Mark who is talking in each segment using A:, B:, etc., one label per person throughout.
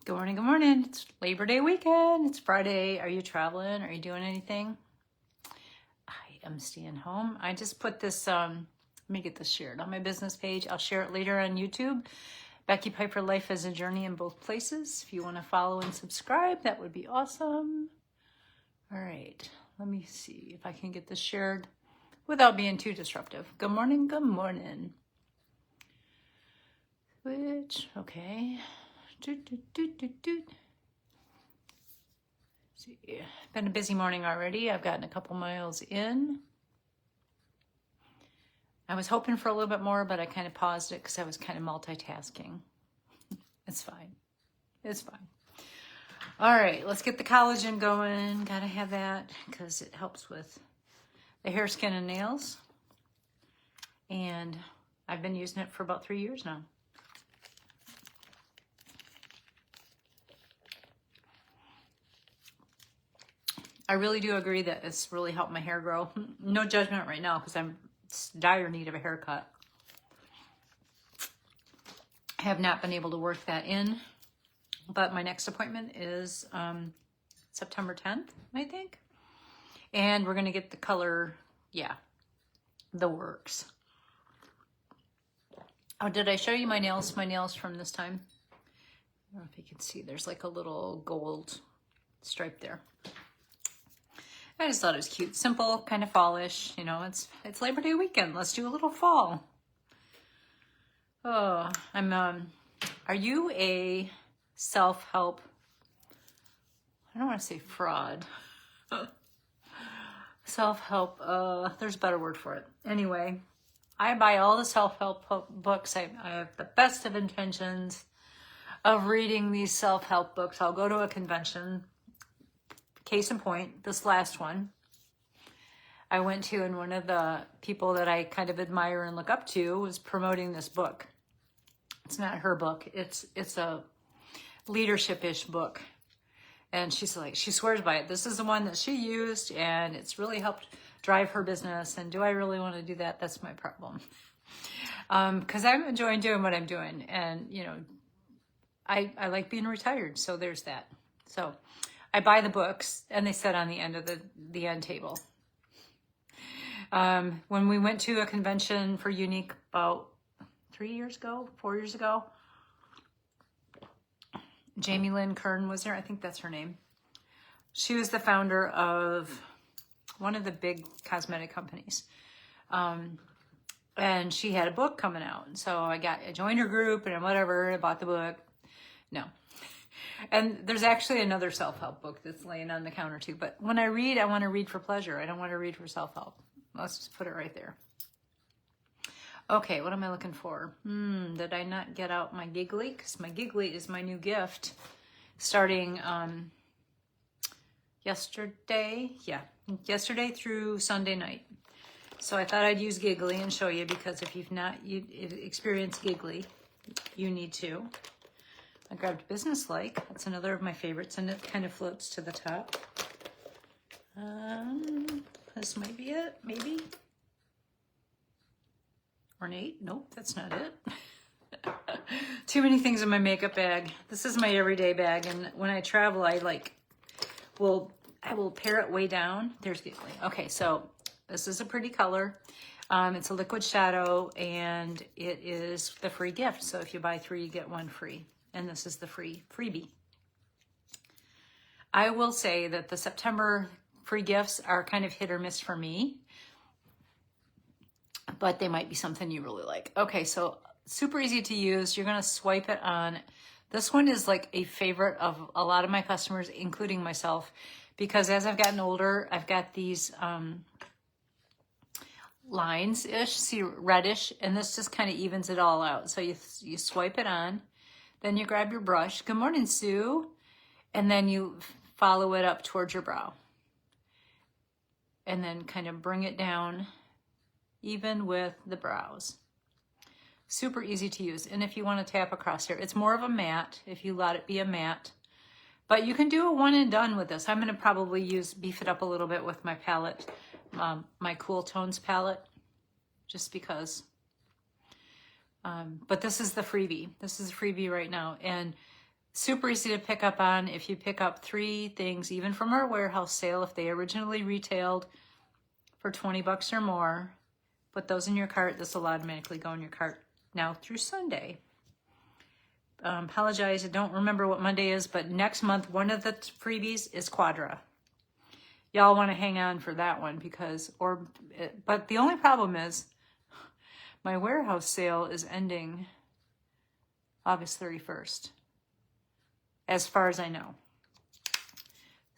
A: Good morning, good morning. It's Labor Day weekend. It's Friday. Are you traveling? Are you doing anything? I am staying home. I just put this, let me get this shared on my business page. I'll share it later on YouTube. Becky Piper Life as a Journey in both places. If you want to follow and subscribe, that would be awesome. All right, let me see if I can get this shared without being too disruptive. Good morning, good morning. Switch, okay. See, been a busy morning already. I've gotten a couple miles in. I was hoping for a little bit more, but I kind of paused it because I was kind of multitasking. It's fine. It's fine. All right, let's get the collagen going. Gotta have that because it helps with the hair, skin, and nails. And I've been using it for about 3 years now. I really do agree that it's really helped my hair grow. No judgment right now because I'm in dire need of a haircut. I have not been able to work that in, but my next appointment is September 10th, I think. And we're going to get the color, the works. Oh, did I show you my nails? My nails from this time? I don't know if you can see. There's like a little gold stripe there. I just thought it was cute, simple, kind of fallish. You know, it's Labor Day weekend. Let's do a little fall. Oh, are you a self-help? I don't want to say fraud. Self-help, there's a better word for it. Anyway, I buy all the self-help books. I have the best of intentions of reading these self-help books. I'll go to a convention. Case in point, this last one I went to, and one of the people that I kind of admire and look up to was promoting this book. It's not her book. It's a leadership-ish book. And she's like, she swears by it. This is the one that she used, and it's really helped drive her business. And do I really want to do that? That's my problem. Because I'm enjoying doing what I'm doing. And, you know, I like being retired. So there's that. So I buy the books, and they sit on the end of the end table. When we went to a convention for Unique about 4 years ago, Jamie Lynn Kern was there. I think that's her name. She was the founder of one of the big cosmetic companies. And she had a book coming out. And so I joined her group and whatever, I bought the book. No. And there's actually another self-help book that's laying on the counter too. But when I read, I want to read for pleasure. I don't want to read for self-help. Let's just put it right there. Okay, what am I looking for? Did I not get out my Giggly? Because my Giggly is my new gift starting yesterday. Yeah, yesterday through Sunday night. So I thought I'd use Giggly and show you, because if you've not experienced Giggly, you need to. I grabbed Businesslike. That's another of my favorites, and it kind of floats to the top. This might be it, maybe. Ornate? Nope, that's not it. Too many things in my makeup bag. This is my everyday bag, and when I travel, I will pare it way down. There's Giggly. Okay, so this is a pretty color. It's a liquid shadow, and it is the free gift. So if you buy 3, you get 1 free. And this is the freebie. I will say that the September free gifts are kind of hit or miss for me, but they might be something you really like. Okay, so super easy to use. You're gonna swipe it on. This one is like a favorite of a lot of my customers, including myself, because as I've gotten older, I've got these lines-ish, see, reddish, and this just kind of evens it all out. So you swipe it on. Then you grab your brush. Good morning, Sue. And then you follow it up towards your brow. And then kind of bring it down even with the brows. Super easy to use. And if you want to tap across here, it's more of a matte if you let it be a matte. But you can do a one and done with this. I'm going to probably beef it up a little bit with my palette, my Cool Tones palette, just because. But this is the freebie. This is a freebie right now. And Super easy to pick up on if you pick up 3 things, even from our warehouse sale, if they originally retailed for 20 bucks or more. Put those in your cart. This will automatically go in your cart now through Sunday. Apologize, I don't remember what Monday is, but next month, one of the freebies is Quadra. Y'all want to hang on for that one but the only problem is my warehouse sale is ending August 31st, as far as I know.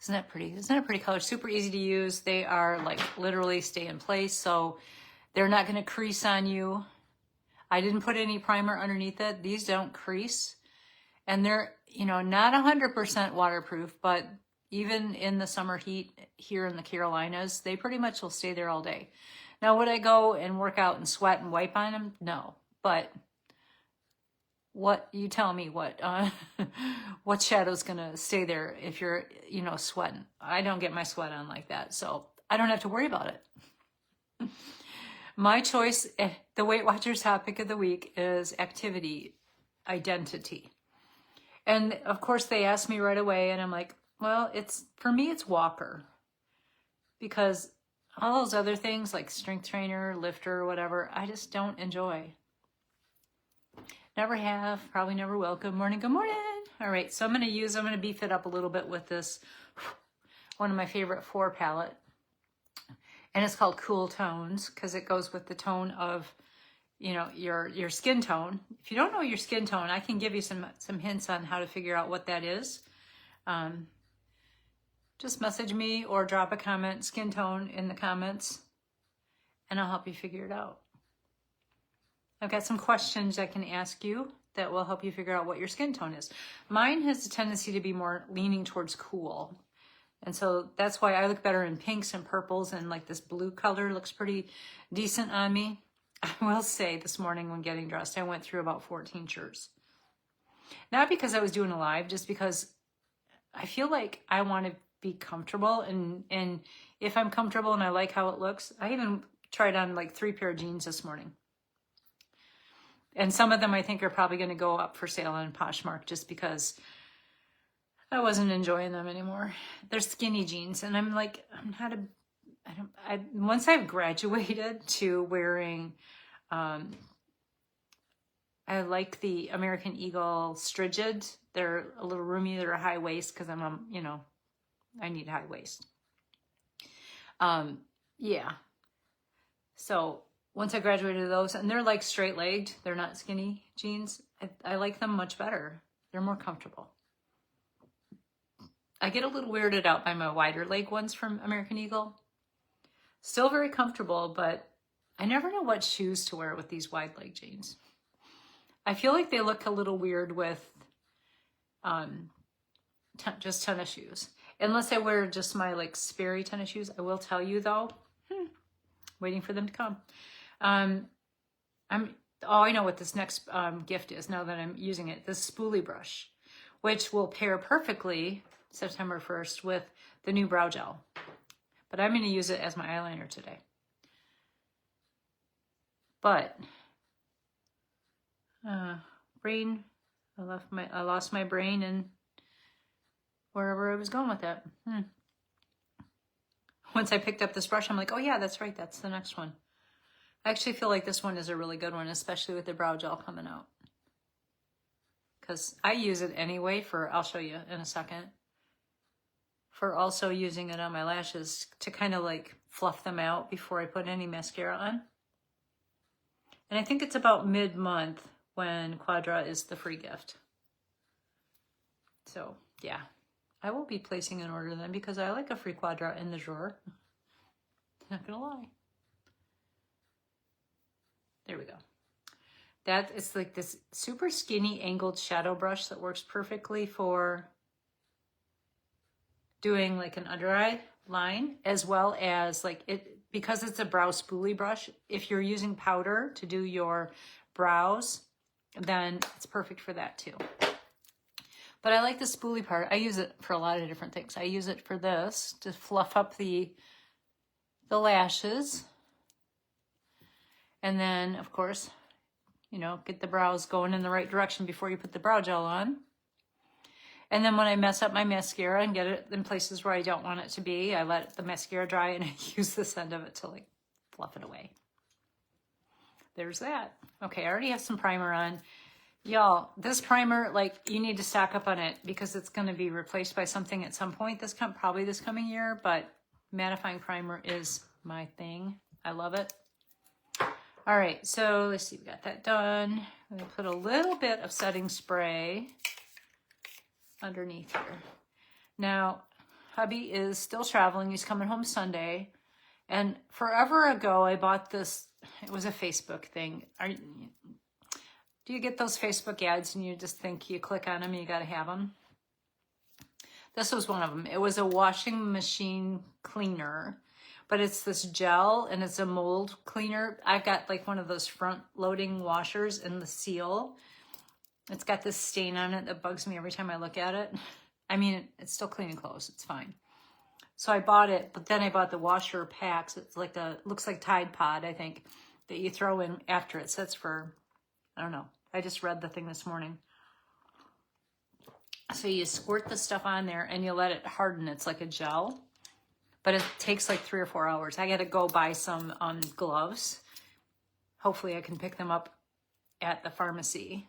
A: Isn't that pretty? Isn't that a pretty color? Super easy to use. They are like literally stay in place, so they're not going to crease on you. I didn't put any primer underneath it. These don't crease, and they're, not 100% waterproof, but even in the summer heat here in the Carolinas, they pretty much will stay there all day. Now, would I go and work out and sweat and wipe on them? No, but you tell me what shadow's gonna stay there if you're, sweating. I don't get my sweat on like that, so I don't have to worry about it. My choice, the Weight Watchers topic of the week is activity identity. And of course they asked me right away, and I'm like, well, for me, it's walker. Because all those other things like strength trainer, lifter, whatever, I just don't enjoy. Never have, probably never will. Good morning, good morning. All right, so I'm going to beef it up a little bit with this, one of my favorite 4 palette. And it's called Cool Tones because it goes with the tone of, your skin tone. If you don't know your skin tone, I can give you some hints on how to figure out what that is. Just message me or drop a comment, skin tone, in the comments, and I'll help you figure it out. I've got some questions I can ask you that will help you figure out what your skin tone is. Mine has a tendency to be more leaning towards cool. And so that's why I look better in pinks and purples, and like this blue color looks pretty decent on me. I will say this morning when getting dressed, I went through about 14 shirts. Not because I was doing a live, just because I feel like I want to be comfortable. And if I'm comfortable and I like how it looks, I even tried on like 3 pair of jeans this morning. And some of them I think are probably going to go up for sale on Poshmark just because I wasn't enjoying them anymore. They're skinny jeans, and I'm like, once I've graduated to wearing, I like the American Eagle Strigid. They're a little roomy. They're a high waist because I need high waist. Yeah. So once I graduated those, and they're like straight legged, they're not skinny jeans. I like them much better. They're more comfortable. I get a little weirded out by my wider leg ones from American Eagle. Still very comfortable, but I never know what shoes to wear with these wide leg jeans. I feel like they look a little weird with just tennis shoes. Unless I wear just my like Sperry tennis shoes. I will tell you though, waiting for them to come. I know what this next gift is now that I'm using it. This spoolie brush, which will pair perfectly September 1st with the new brow gel. But I'm going to use it as my eyeliner today. But brain, I lost my brain and wherever I was going with that. Once I picked up this brush, I'm like, oh yeah, that's right, that's the next one. I actually feel like this one is a really good one, especially with the brow gel coming out. Because I use it anyway I'll show you in a second, for also using it on my lashes to kind of like fluff them out before I put any mascara on. And I think it's about mid-month when Quadra is the free gift. So yeah, I will be placing an order then because I like a free Quadra in the drawer. Not gonna lie. There we go. That is like this super skinny angled shadow brush that works perfectly for doing like an under eye line, as well as like it, because it's a brow spoolie brush. If you're using powder to do your brows, then it's perfect for that too. But I like the spoolie part. I use it for a lot of different things. I use it for this to fluff up the lashes. And then, of course, get the brows going in the right direction before you put the brow gel on. And then when I mess up my mascara and get it in places where I don't want it to be, I let the mascara dry and I use this end of it to like fluff it away. There's that. Okay, I already have some primer on. Y'all, this primer, like, you need to stock up on it because it's going to be replaced by something at some point probably this coming year, but mattifying primer is my thing. I love it. All right, so let's see, we got that done. I'm going to put a little bit of setting spray underneath here. Now, hubby is still traveling. He's coming home Sunday. And forever ago, I bought this. It was a Facebook thing. Do you get those Facebook ads and you just think you click on them and you got to have them? This was one of them. It was a washing machine cleaner, but it's this gel and it's a mold cleaner. I've got like one of those front loading washers and the seal. It's got this stain on it that bugs me every time I look at it. I mean, it's still cleaning clothes. It's fine. So I bought it, but then I bought the washer packs. It's like looks like Tide Pod, I think, that you throw in after it sets for, I don't know. I just read the thing this morning. So you squirt the stuff on there and you let it harden. It's like a gel, but it takes like 3 or 4 hours. I got to go buy some gloves. Hopefully I can pick them up at the pharmacy.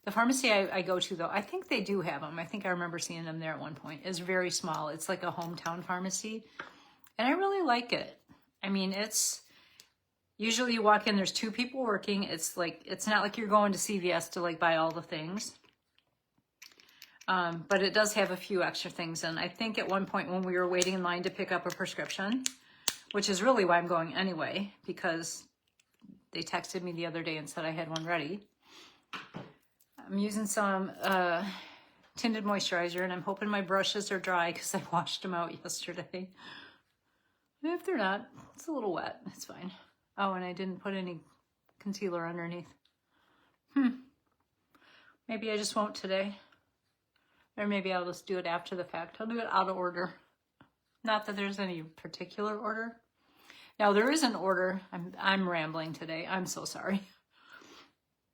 A: The pharmacy I go to, though, I think they do have them. I think I remember seeing them there at one point. It's very small. It's like a hometown pharmacy, and I really like it. I mean, it's usually you walk in, there's 2 people working. It's not like you're going to CVS to like buy all the things. But it does have a few extra things. And I think at one point when we were waiting in line to pick up a prescription, which is really why I'm going anyway, because they texted me the other day and said I had one ready. I'm using some tinted moisturizer, and I'm hoping my brushes are dry because I washed them out yesterday. If they're not, it's a little wet. It's fine. Oh, and I didn't put any concealer underneath. Maybe I just won't today. Or maybe I'll just do it after the fact. I'll do it out of order. Not that there's any particular order. Now, there is an order. I'm rambling today. I'm so sorry.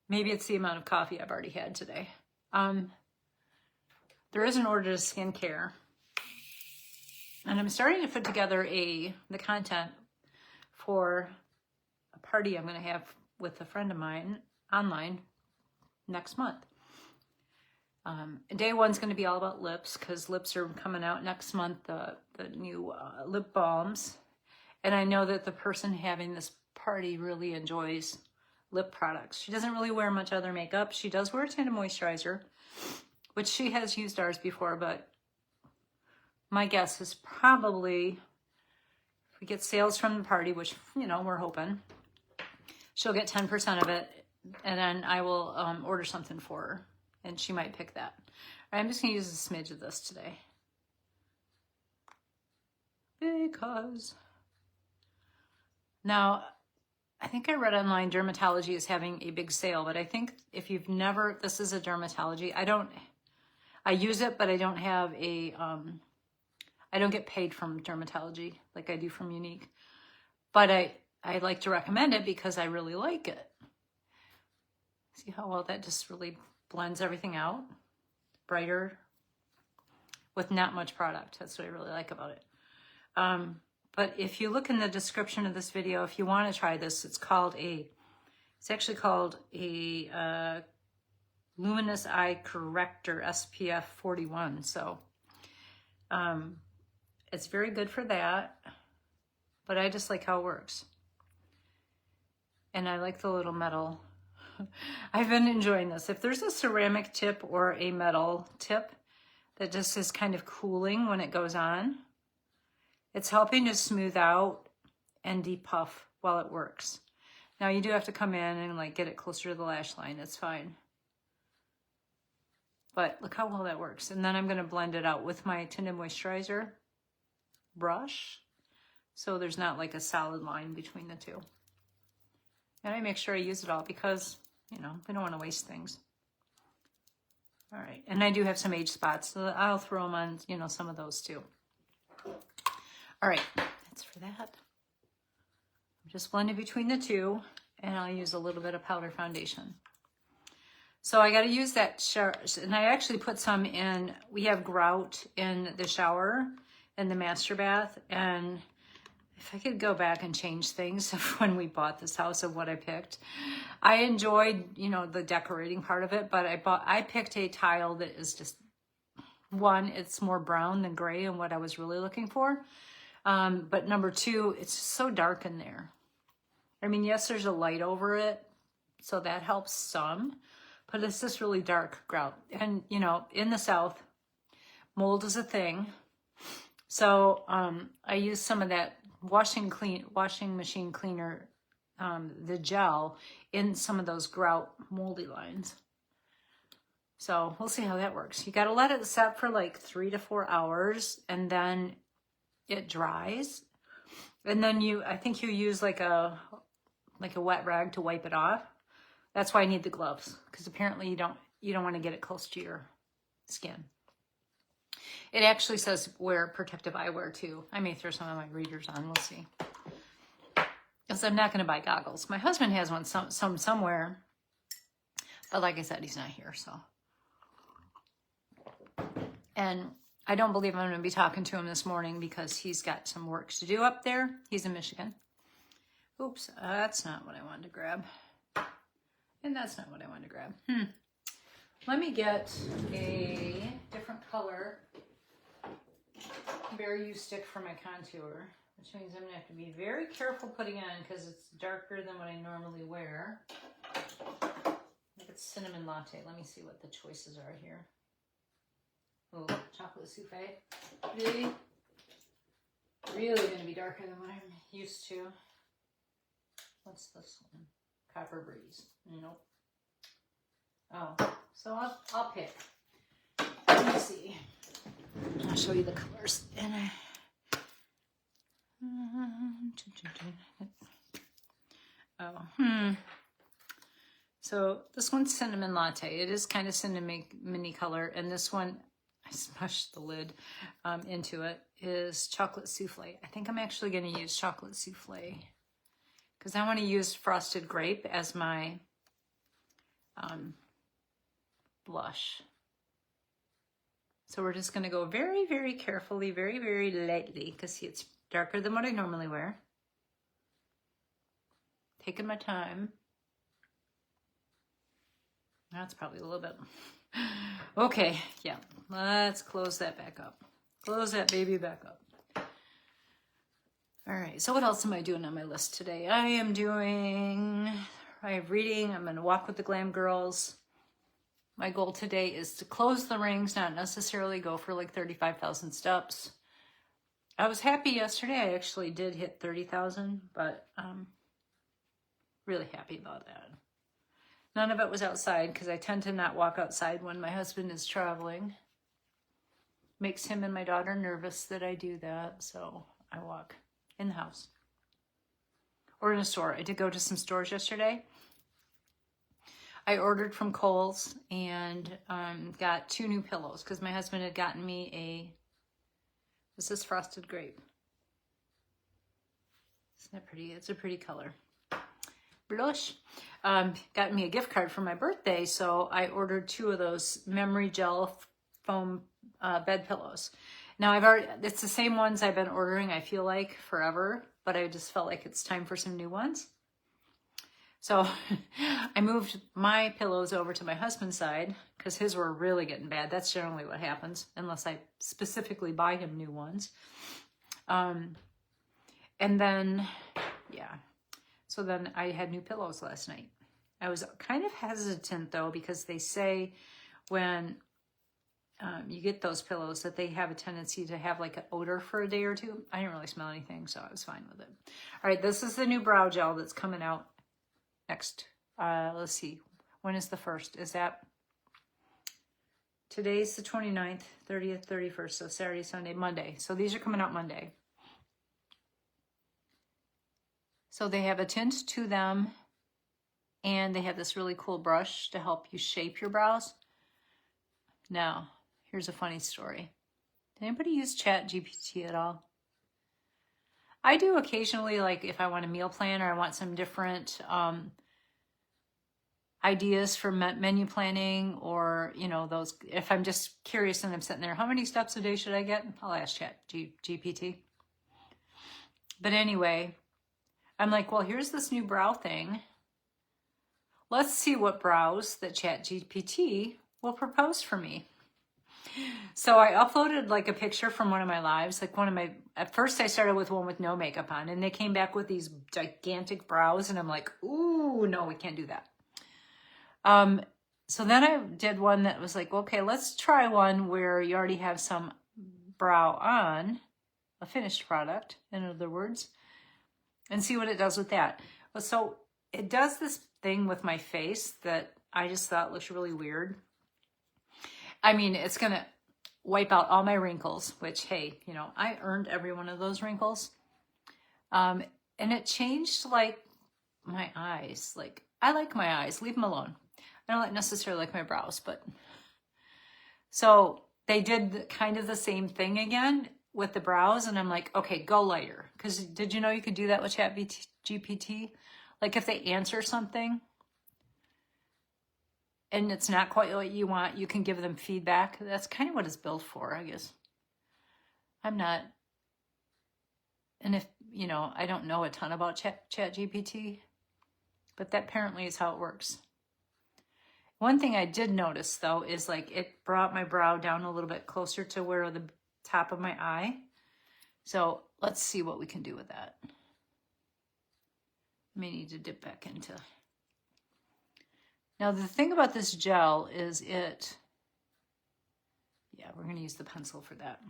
A: Maybe it's the amount of coffee I've already had today. There is an order to skincare. And I'm starting to put together the content for a party I'm going to have with a friend of mine online next month. Day one's going to be all about lips because lips are coming out next month, the new lip balms. And I know that the person having this party really enjoys lip products. She doesn't really wear much other makeup. She does wear a tinted moisturizer, which she has used ours before, but my guess is probably if we get sales from the party, which, you know, we're hoping, she'll get 10% of it, and then I will order something for her, and she might pick that. All right, I'm just going to use a smidge of this today. Because now, I think I read online Dermatology is having a big sale, but I think if you've never, this is a Dermatology. I use it, but I don't have I don't get paid from Dermatology like I do from Unique. But I like to recommend it because I really like it. See how well that just really blends everything out? Brighter with not much product. That's what I really like about it. But if you look in the description of this video, if you want to try this, it's actually called a Luminous Eye Corrector SPF 41. So it's very good for that, but I just like how it works. And I like the little metal. I've been enjoying this. If there's a ceramic tip or a metal tip that just is kind of cooling when it goes on, it's helping to smooth out and depuff while it works. Now you do have to come in and like get it closer to the lash line. It's fine. But look how well that works. And then I'm going to blend it out with my tinted moisturizer brush, so there's not like a solid line between the two. And I make sure I use it all because, you know, we don't want to waste things. All right. And I do have some age spots, so I'll throw them on, you know, some of those too. All right, that's for that. I'm just blending between the two, and I'll use a little bit of powder foundation. So I got to use that shower, and I actually put some in. We have grout in the shower, in the master bath, and if I could go back and change things of when we bought this house of what I picked. I enjoyed, you know, the decorating part of it, but I picked a tile that is just, one, it's more brown than gray and what I was really looking for. But number two, it's so dark in there. I mean, yes, there's a light over it, so that helps some, but it's just really dark grout. And, you know, in the South, mold is a thing. So I used some of that washing machine cleaner, the gel, in some of those grout moldy lines. So we'll see how that works. You got to let it set for like 3 to 4 hours, and then it dries. And then I think you use like a wet rag to wipe it off. That's why I need the gloves, because apparently you don't want to get it close to your skin. It actually says wear protective eyewear too. I may throw some of my readers on, we'll see. Because I'm not going to buy goggles. My husband has one somewhere, but like I said, he's not here, so. And I don't believe I'm going to be talking to him this morning because he's got some work to do up there. He's in Michigan. Oops, that's not what I wanted to grab. And that's not what I wanted to grab. Let me get a different color Bare Use stick for my contour, which means I'm going to have to be very careful putting on because it's darker than what I normally wear. I think it's cinnamon latte. Let me see what the choices are here. Oh, chocolate souffle. Really going to be darker than what I'm used to. What's this one? Copper Breeze. Nope. Oh, so I'll pick. Let me see. I'll show you the colors. So this one's cinnamon latte. It is kind of cinnamon-y color, and this one, I smushed the lid into it, is chocolate souffle. I think I'm actually going to use chocolate souffle because I want to use frosted grape as my blush. So we're just going to go very, very carefully, very, very lightly, because see, it's darker than what I normally wear. Taking my time. That's probably a little bit. Okay, yeah, let's close that back up. Close that baby back up. All right, so what else am I doing on my list today? I have reading. I'm going to walk with the Glam Girls. My goal today is to close the rings, not necessarily go for like 35,000 steps. I was happy yesterday. I actually did hit 30,000, but really happy about that. None of it was outside because I tend to not walk outside when my husband is traveling. Makes him and my daughter nervous that I do that, so I walk in the house or in a store. I did go to some stores yesterday. I ordered from Kohl's and got 2 new pillows because my husband had gotten me this is frosted grape. Isn't that pretty? It's a pretty color. Blush. Got me a gift card for my birthday, so I ordered 2 of those memory gel foam bed pillows. Now it's the same ones I've been ordering, I feel like, forever, but I just felt like it's time for some new ones. So I moved my pillows over to my husband's side because his were really getting bad. That's generally what happens unless I specifically buy him new ones. And then, yeah. So then I had new pillows last night. I was kind of hesitant though because they say when you get those pillows that they have a tendency to have like an odor for a day or two. I didn't really smell anything, so I was fine with it. All right, this is the new brow gel that's coming out next. Let's see, when is the 1st? Is that today's the 29th, 30th, 31st, so Saturday, Sunday, Monday. So these are coming out Monday. So they have a tint to them, and they have this really cool brush to help you shape your brows. Now, here's a funny story. Did anybody use ChatGPT at all? I do occasionally, like if I want a meal plan or I want some different ideas for menu planning, or, you know, those, if I'm just curious and I'm sitting there, how many steps a day should I get? I'll ask GPT. But anyway, I'm like, well, here's this new brow thing. Let's see what brows that ChatGPT will propose for me. So I uploaded like a picture from one of my lives, like at first I started with one with no makeup on, and they came back with these gigantic brows, and I'm like, ooh, no, we can't do that. So then I did one that was like, okay, let's try one where you already have some brow on, a finished product, in other words, and see what it does with that. So it does this thing with my face that I just thought looks really weird. I mean, it's going to wipe out all my wrinkles, which, hey, you know, I earned every one of those wrinkles. And it changed like my eyes. Like, I like my eyes, leave them alone. I don't necessarily like my brows, but. So they did kind of the same thing again with the brows. And I'm like, okay, go lighter. Because did you know you could do that with ChatGPT? Like if they answer something and it's not quite what you want, you can give them feedback. That's kind of what it's built for, I guess. I'm not, and if, you know, I don't know a ton about ChatGPT, but that apparently is how it works. One thing I did notice though is like it brought my brow down a little bit closer to where the top of my eye. So let's see what we can do with that. May need to dip back into. Now the thing about this gel is yeah, we're going to use the pencil for that.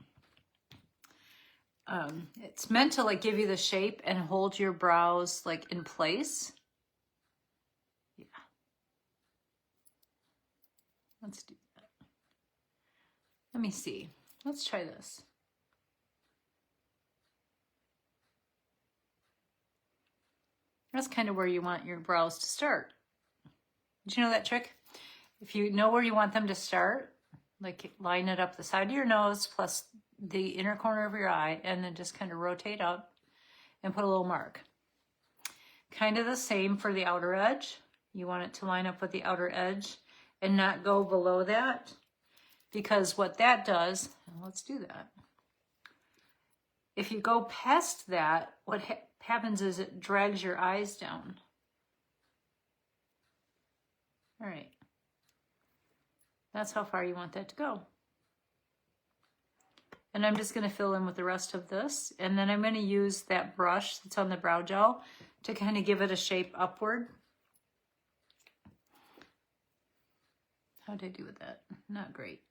A: It's meant to like give you the shape and hold your brows like in place. Yeah. Let's do that. Let me see. Let's try this. That's kind of where you want your brows to start. Did you know that trick? If you know where you want them to start, like line it up the side of your nose plus the inner corner of your eye, and then just kind of rotate up and put a little mark. Kind of the same for the outer edge. You want it to line up with the outer edge and not go below that, because what that does, let's do that. If you go past that, what happens is it drags your eyes down. All right. That's how far you want that to go. And I'm just going to fill in with the rest of this. And then I'm going to use that brush that's on the brow gel to kind of give it a shape upward. How did I do with that? Not great.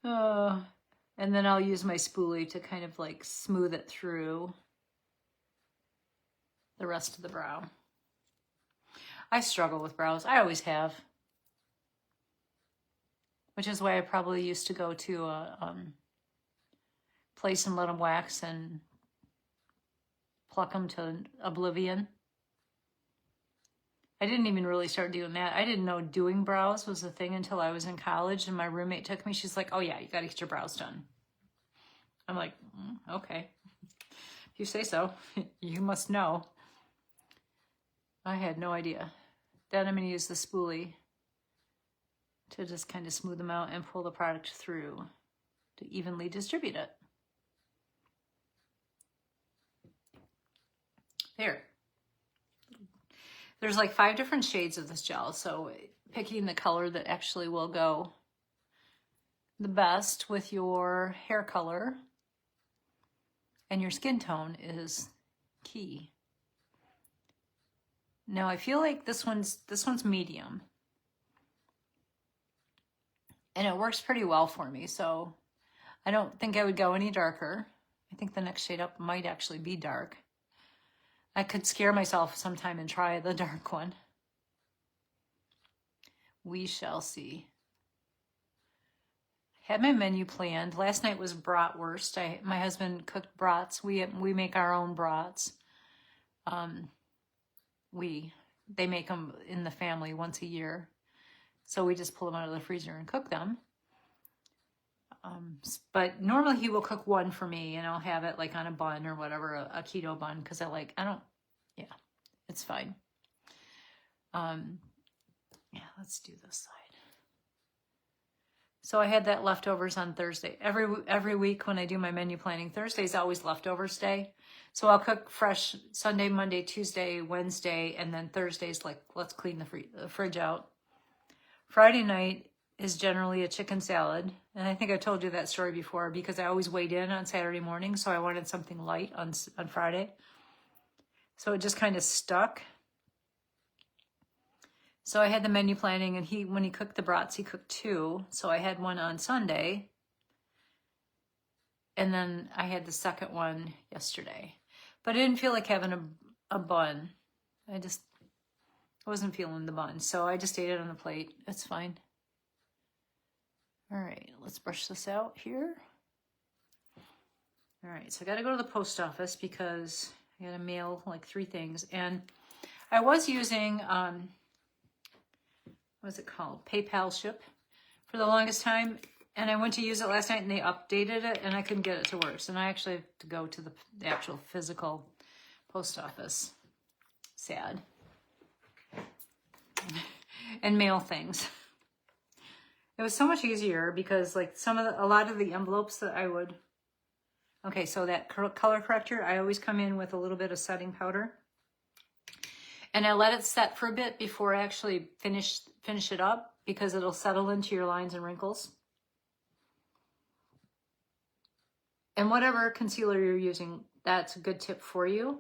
A: And then I'll use my spoolie to kind of like smooth it through the rest of the brow. I struggle with brows. I always have. Which is why I probably used to go to a place and let them wax and pluck them to oblivion. I didn't even really start doing that. I didn't know doing brows was a thing until I was in college, and my roommate took me. She's like, oh yeah, you got to get your brows done. I'm like, okay. If you say so, you must know. I had no idea. Then I'm going to use the spoolie to just kind of smooth them out and pull the product through to evenly distribute it. There. There's like 5 different shades of this gel, so picking the color that actually will go the best with your hair color and your skin tone is key. Now I feel like this one's medium. And it works pretty well for me, so I don't think I would go any darker. I think the next shade up might actually be dark. I could scare myself sometime and try the dark one. We shall see. Had my menu planned. Last night was bratwurst. My husband cooked brats. We make our own brats. They make them in the family once a year. So we just pull them out of the freezer and cook them. But normally he will cook one for me, and I'll have it like on a bun or whatever, a keto bun, because yeah, it's fine. Yeah, let's do this side. So I had that leftovers on Thursday. Every week when I do my menu planning, Thursday's always leftovers day. So I'll cook fresh Sunday, Monday, Tuesday, Wednesday, and then Thursday's like, let's clean the fridge out. Friday night is generally a chicken salad. And I think I told you that story before because I always weighed in on Saturday morning. So I wanted something light on Friday. So it just kind of stuck. So I had the menu planning, and when he cooked the brats, he cooked 2. So I had one on Sunday, and then I had the second one yesterday. But I didn't feel like having a bun. I wasn't feeling the bun, so I just ate it on the plate. It's fine. All right, let's brush this out here. All right, so I got to go to the post office because I got to mail like 3 things. And I was using... what's it called? PayPal Ship for the longest time. And I went to use it last night and they updated it and I couldn't get it to work. So now I actually have to go to the actual physical post office. Sad. And mail things. It was so much easier because like a lot of the envelopes that I would... Okay, so that color corrector, I always come in with a little bit of setting powder. And I let it set for a bit before I actually finish it up because it'll settle into your lines and wrinkles. And whatever concealer you're using, that's a good tip for you.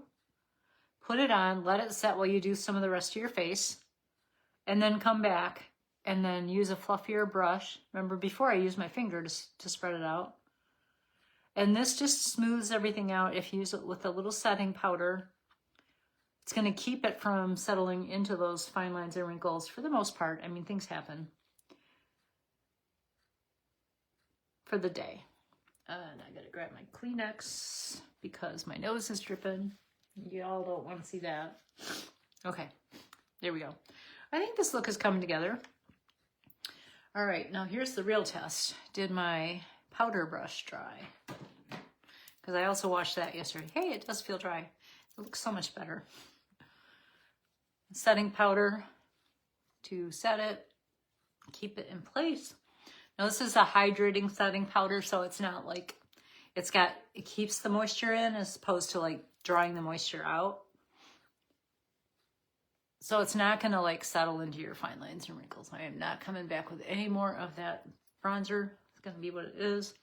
A: Put it on, let it set while you do some of the rest of your face, and then come back and then use a fluffier brush. Remember, before I used my finger to spread it out. And this just smooths everything out if you use it with a little setting powder. It's going to keep it from settling into those fine lines and wrinkles for the most part. I mean, things happen for the day. And I got to grab my Kleenex because my nose is dripping. Y'all don't want to see that. Okay, there we go. I think this look is coming together. All right, now here's the real test. Did my powder brush dry? Because I also washed that yesterday. Hey, it does feel dry. It looks so much better. Setting powder to set it, keep it in place. Now this is a hydrating setting powder, so it's not like it keeps the moisture in as opposed to like drying the moisture out. So it's not gonna like settle into your fine lines and wrinkles. I am not coming back with any more of that bronzer. It's gonna be what it is.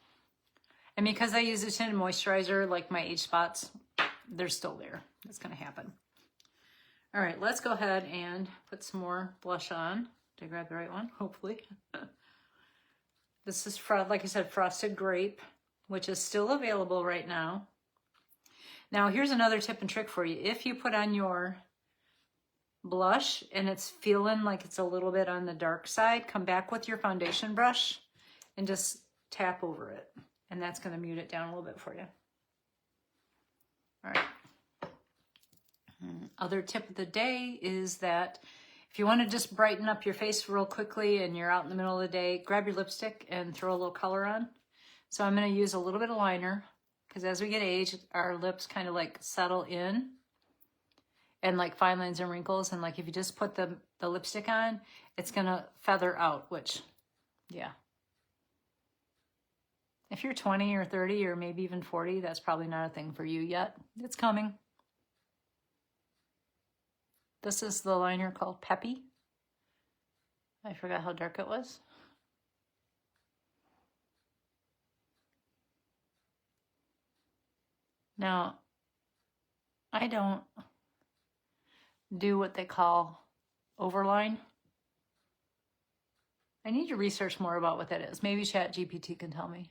A: And because I use a tinted moisturizer, like my age spots, they're still there. That's gonna happen. All right, let's go ahead and put some more blush on. Did I grab the right one? Hopefully. This is, like I said, Frosted Grape, which is still available right now. Now, here's another tip and trick for you. If you put on your blush and it's feeling like it's a little bit on the dark side, come back with your foundation brush and just tap over it. And that's going to mute it down a little bit for you. All right. Other tip of the day is that if you want to just brighten up your face real quickly and you're out in the middle of the day, grab your lipstick and throw a little color on. So I'm going to use a little bit of liner because as we get age, our lips kind of like settle in and like fine lines and wrinkles. And like if you just put the lipstick on, it's going to feather out, which, yeah. If you're 20 or 30 or maybe even 40, that's probably not a thing for you yet. It's coming. This is the liner called Peppy. I forgot how dark it was. Now, I don't do what they call overline. I need to research more about what that is. Maybe ChatGPT can tell me.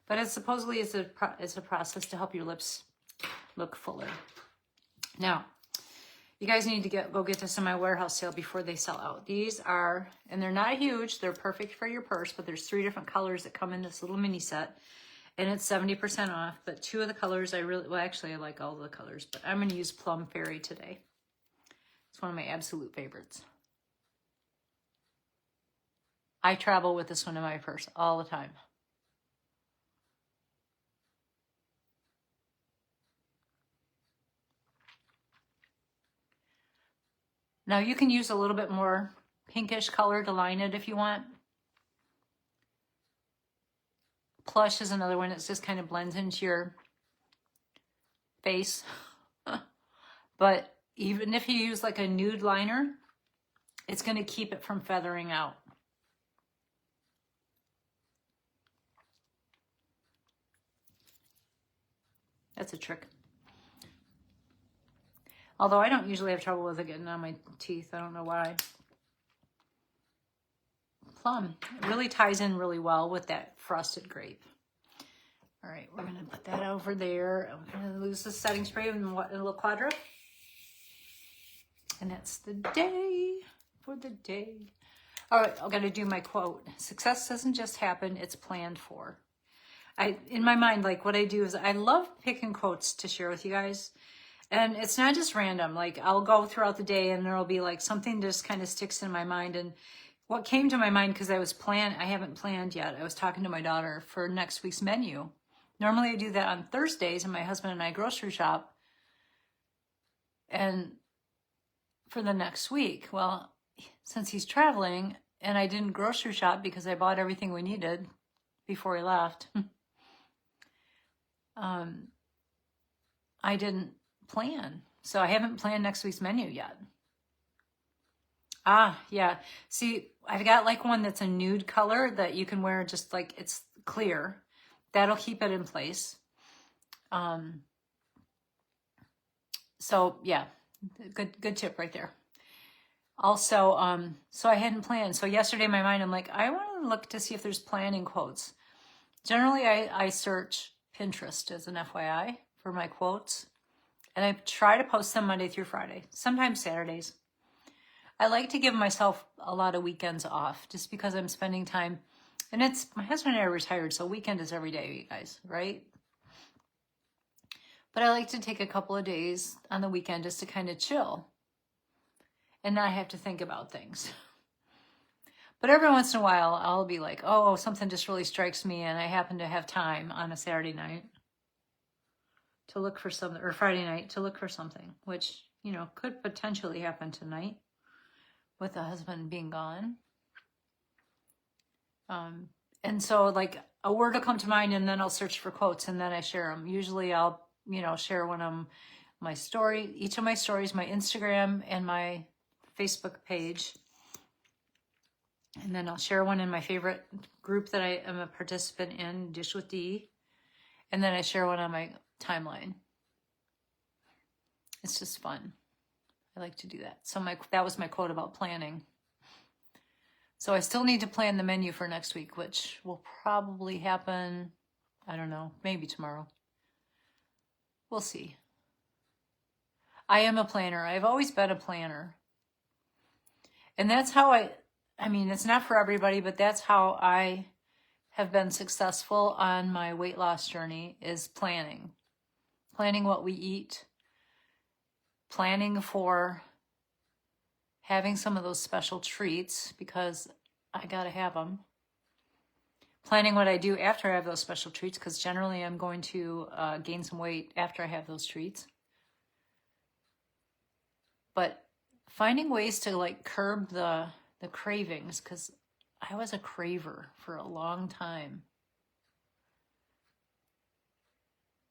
A: But it's supposedly it's a process to help your lips look fuller. Now, you guys need to go get this in my warehouse sale before they sell out. These are, and they're not huge, they're perfect for your purse, but there's 3 different colors that come in this little mini set, and it's 70% off, but 2 of the colors I like all the colors, but I'm going to use Plum Fairy today. It's one of my absolute favorites. I travel with this one in my purse all the time. Now you can use a little bit more pinkish color to line it if you want. Plush is another one. It just kind of blends into your face. But even if you use like a nude liner, it's going to keep it from feathering out. That's a trick. Although I don't usually have trouble with it getting on my teeth. I don't know why. Plum. It really ties in really well with that frosted grape. All right, we're going to put that over there. I'm going to lose the setting spray in a little quadra. And that's the day for the day. All right, I've got to do my quote. Success doesn't just happen, it's planned for. In my mind, like what I do is I love picking quotes to share with you guys. And it's not just random. Like I'll go throughout the day and there'll be like something just kind of sticks in my mind. And what came to my mind, because I haven't planned yet. I was talking to my daughter for next week's menu. Normally I do that on Thursdays and my husband and I grocery shop. And for the next week, well, since he's traveling and I didn't grocery shop because I bought everything we needed before he left, I didn't plan. So I haven't planned next week's menu yet. Yeah. See, I've got like one that's a nude color that you can wear just like it's clear. That'll keep it in place. So yeah, good tip right there. Also, so I hadn't planned. So yesterday in my mind, I'm like, I want to look to see if there's planning quotes. Generally, I search Pinterest as an FYI for my quotes. And I try to post them Monday through Friday, sometimes Saturdays. I like to give myself a lot of weekends off just because I'm spending time. And my husband and I are retired, so weekend is every day, you guys, right? But I like to take a couple of days on the weekend just to kind of chill and not have to think about things. But every once in a while, I'll be like, oh, something just really strikes me and I happen to have time on a Saturday night to look for something, or Friday night to look for something, which, you know, could potentially happen tonight with the husband being gone. And so like a word will come to mind and then I'll search for quotes and then I share them. Usually I'll, share one of my story, each of my stories, my Instagram and my Facebook page. And then I'll share one in my favorite group that I am a participant in, Dish with D. And then I share one on my timeline. It's just fun. I like to do that. So that was my quote about planning. So I still need to plan the menu for next week, which will probably happen, I don't know, maybe tomorrow. We'll see. I am a planner. I've always been a planner. And that's how I mean, it's not for everybody, but that's how I have been successful on my weight loss journey is planning. Planning what we eat. Planning for having some of those special treats because I gotta have them. Planning what I do after I have those special treats because generally I'm going to gain some weight after I have those treats. But finding ways to like curb the cravings because I was a craver for a long time.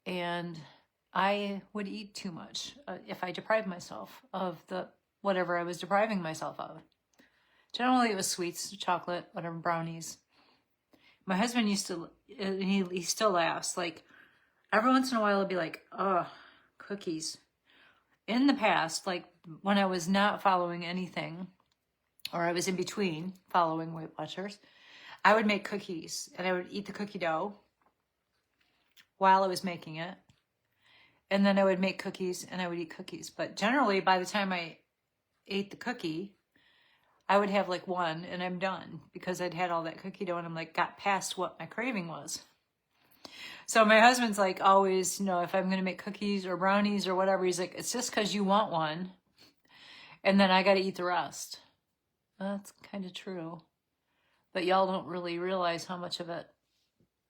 A: And I would eat too much if I deprived myself of whatever I was depriving myself of. Generally, it was sweets, chocolate, whatever, brownies. My husband used to, he still laughs. Like, every once in a while, he'll be like, oh, cookies. In the past, like, when I was not following anything, or I was in between following Weight Watchers, I would make cookies, and I would eat the cookie dough while I was making it. And then I would make cookies, and I would eat cookies. But generally, by the time I ate the cookie, I would have like one and I'm done because I'd had all that cookie dough and I'm like got past what my craving was. So my husband's like always, if I'm going to make cookies or brownies or whatever, he's like, it's just because you want one and then I got to eat the rest. That's kind of true. But y'all don't really realize how much of it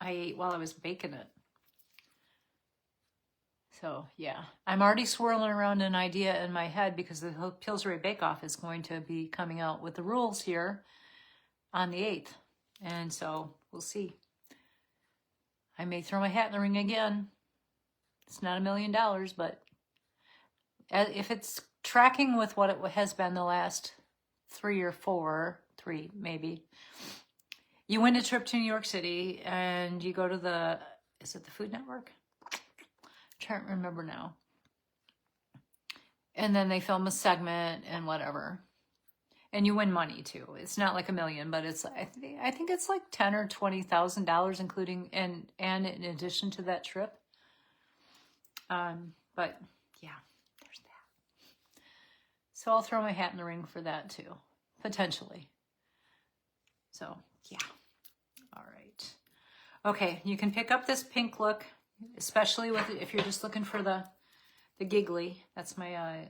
A: I ate while I was baking it. So yeah, I'm already swirling around an idea in my head because the Pillsbury Bake Off is going to be coming out with the rules here on the 8th. And so we'll see. I may throw my hat in the ring again. It's not $1 million, but if it's tracking with what it has been the last 3 or 4, 3 maybe, you win a trip to New York City and you go to the, is it the Food Network? I can't remember now. And then they film a segment and whatever. And you win money too. It's not like $1 million, but it's, I think it's like $10,000 or $20,000, including, and in addition to that trip. But yeah, there's that. So I'll throw my hat in the ring for that too, potentially. So yeah, all right. Okay, you can pick up this pink look, especially with if you're just looking for the giggly. That's my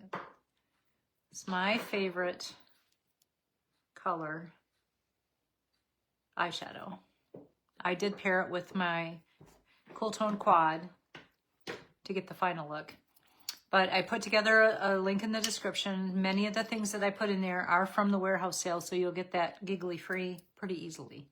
A: it's my favorite color eyeshadow. I did pair it with my Cool Tone Quad to get the final look. But I put together a link in the description. Many of the things that I put in there are from the warehouse sale, so you'll get that giggly free pretty easily.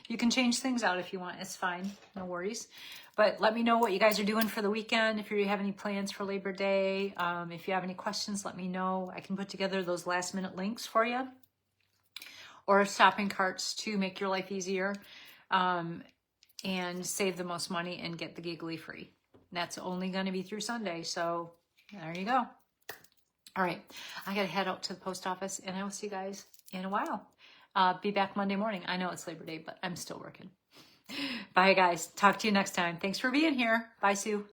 A: You can change things out if you want. It's fine. No worries. But let me know what you guys are doing for the weekend. If you have any plans for Labor Day. If you have any questions, let me know. I can put together those last minute links for you. Or shopping carts to make your life easier. And save the most money and get the giggly free. That's only going to be through Sunday. So there you go. All right. I got to head out to the post office and I will see you guys in a while. Be back Monday morning. I know it's Labor Day, but I'm still working. Bye, guys. Talk to you next time. Thanks for being here. Bye, Sue.